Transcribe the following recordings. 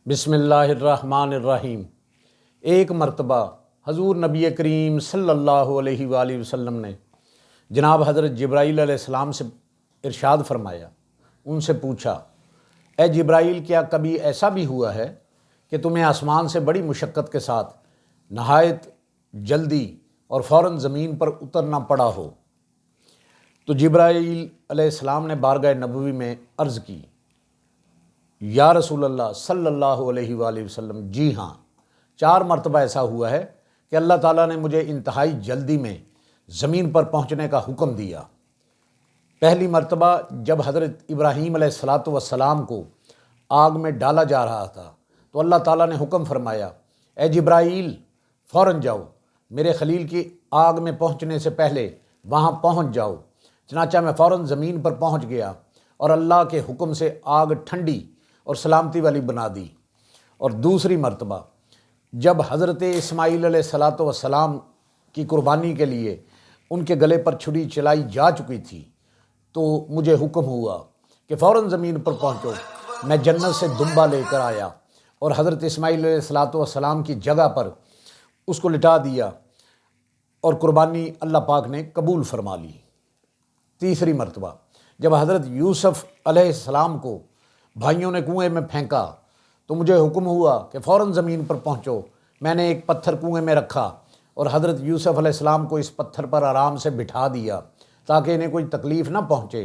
بسم اللہ الرحمن الرحیم۔ ایک مرتبہ حضور نبی کریم صلی اللہ علیہ وآلہ وسلم نے جناب حضرت جبرائیل علیہ السلام سے ارشاد فرمایا، ان سے پوچھا، اے جبرائیل، کیا کبھی ایسا بھی ہوا ہے کہ تمہیں آسمان سے بڑی مشقت کے ساتھ نہایت جلدی اور فوراً زمین پر اترنا پڑا ہو؟ تو جبرائیل علیہ السلام نے بارگاہ نبوی میں عرض کی، یا رسول اللہ صلی اللہ علیہ وآلہ وسلم، جی ہاں، 4 مرتبہ ایسا ہوا ہے کہ اللہ تعالیٰ نے مجھے انتہائی جلدی میں زمین پر پہنچنے کا حکم دیا۔ پہلی مرتبہ جب حضرت ابراہیم علیہ السلام کو آگ میں ڈالا جا رہا تھا تو اللہ تعالیٰ نے حکم فرمایا، اے جبرائیل، فوراً جاؤ، میرے خلیل کی آگ میں پہنچنے سے پہلے وہاں پہنچ جاؤ۔ چنانچہ میں فوراً زمین پر پہنچ گیا اور اللہ کے حکم سے آگ ٹھنڈی اور سلامتی والی بنا دی۔ اور دوسری مرتبہ جب حضرت اسماعیل علیہ السلام کی قربانی کے لیے ان کے گلے پر چھری چلائی جا چکی تھی تو مجھے حکم ہوا کہ فوراً زمین پر پہنچو۔ میں جنت سے دمبا لے کر آیا اور حضرت اسماعیل علیہ السلام کی جگہ پر اس کو لٹا دیا اور قربانی اللہ پاک نے قبول فرما لی۔ تیسری مرتبہ جب حضرت یوسف علیہ السلام کو بھائیوں نے کنویں میں پھینکا تو مجھے حکم ہوا کہ فوراً زمین پر پہنچو۔ میں نے ایک پتھر کنویں میں رکھا اور حضرت یوسف علیہ السلام کو اس پتھر پر آرام سے بٹھا دیا تاکہ انہیں کوئی تکلیف نہ پہنچے۔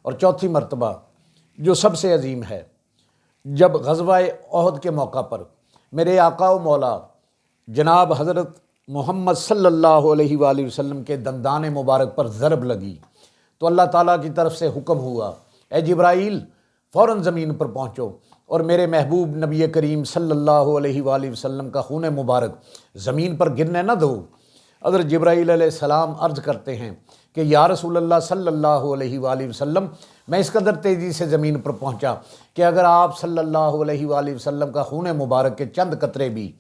اور چوتھی مرتبہ جو سب سے عظیم ہے، جب غزوہ احد کے موقع پر میرے آقا و مولا جناب حضرت محمد صلی اللہ علیہ وآلہ وسلم کے دندان مبارک پر ضرب لگی تو اللہ تعالیٰ کی طرف سے حکم ہوا، اے جبرائیل، فوراً زمین پر پہنچو اور میرے محبوب نبی کریم صلی اللہ علیہ وآلہ وسلم کا خون مبارک زمین پر گرنے نہ دو۔ حضرت جبرائیل علیہ السلام عرض کرتے ہیں کہ یا رسول اللہ صلی اللہ علیہ وآلہ وسلم، میں اس قدر تیزی سے زمین پر پہنچا کہ اگر آپ صلی اللہ علیہ وآلہ وسلم کا خون مبارک کے چند قطرے بھی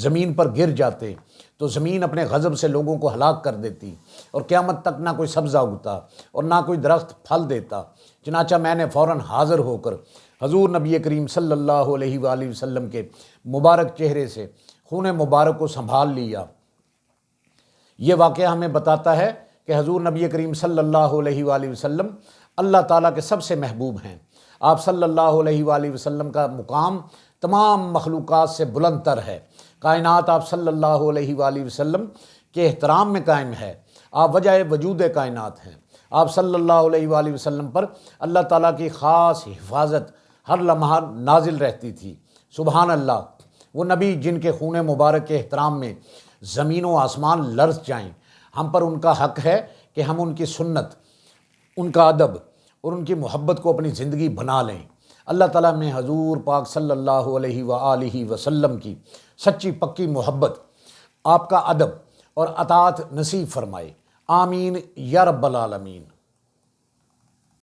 زمین پر گر جاتے تو زمین اپنے غضب سے لوگوں کو ہلاک کر دیتی اور قیامت تک نہ کوئی سبزہ اگتا اور نہ کوئی درخت پھل دیتا۔ چنانچہ میں نے فوراً حاضر ہو کر حضور نبی کریم صلی اللہ علیہ وآلہ وسلم کے مبارک چہرے سے خون مبارک کو سنبھال لیا۔ یہ واقعہ ہمیں بتاتا ہے کہ حضور نبی کریم صلی اللہ علیہ وآلہ وسلم اللہ تعالیٰ کے سب سے محبوب ہیں۔ آپ صلی اللہ علیہ وآلہ وسلم کا مقام تمام مخلوقات سے بلند تر ہے۔ کائنات آپ صلی اللہ علیہ وآلہ وسلم کے احترام میں قائم ہے۔ آپ وجہ وجود کائنات ہیں۔ آپ صلی اللہ علیہ وآلہ وسلم پر اللہ تعالیٰ کی خاص حفاظت ہر لمحہ نازل رہتی تھی۔ سبحان اللہ، وہ نبی جن کے خون مبارک کے احترام میں زمین و آسمان لرز جائیں۔ ہم پر ان کا حق ہے کہ ہم ان کی سنت، ان کا ادب اور ان کی محبت کو اپنی زندگی بنا لیں۔ اللہ تعالیٰ میں حضور پاک صلی اللہ علیہ وآلہ وسلم کی سچی پکی محبت، آپ کا ادب اور اطاعت نصیب فرمائے۔ آمین یا رب العالمین۔